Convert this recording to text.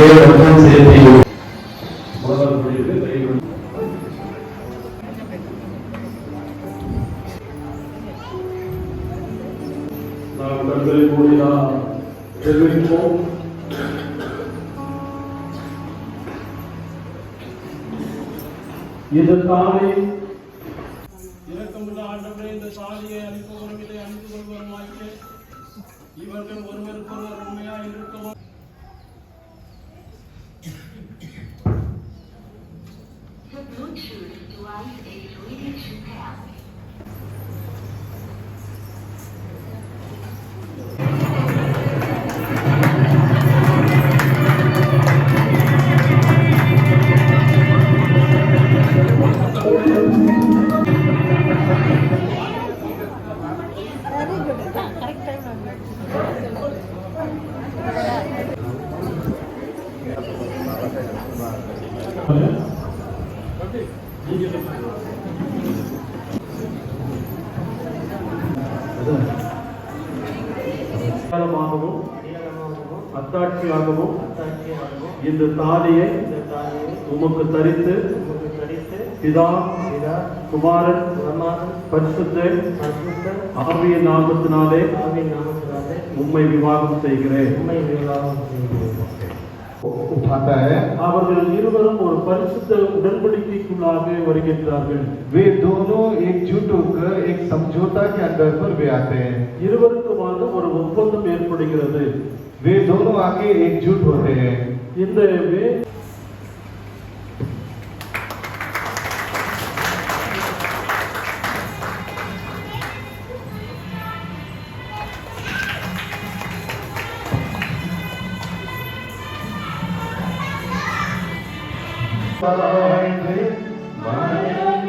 ரத்தம் சேர்த்து நாம் கண்களை மூடி நாம் தெரிவிப்போம். இது தானே இரக்கமுள்ள ஆண்டவரே, இந்த சாதியை அளிப்பவரும் இதை அணிந்து கொள்வருமாயிற்று. இவர்கள் ஒருவருக்கொருவர் உண்மையாய் இருக்கவும் அத்தாட்சியாகவும் இந்த தாலியை உமக்கு தரித்து பிதா குமாரன் பரிசுத்த ஆவியின் நாமத்தினாலே உம்மை விவாகம் செய்கிறேன். उठाता है, அவர்கள் இருவரும் ஒரு பரிசுத்த உடன்படிக்கைக்குள்ளாக வருகின்றார்கள். वे दोनों एकजुट होकर एक समझौता के अंदर पर वे आते हैं. இருவருக்குமான ஒரு ஒப்பந்தம் ஏற்படுகிறது. वे दोनों आके एकजुट होते हैं. இந்த Bye.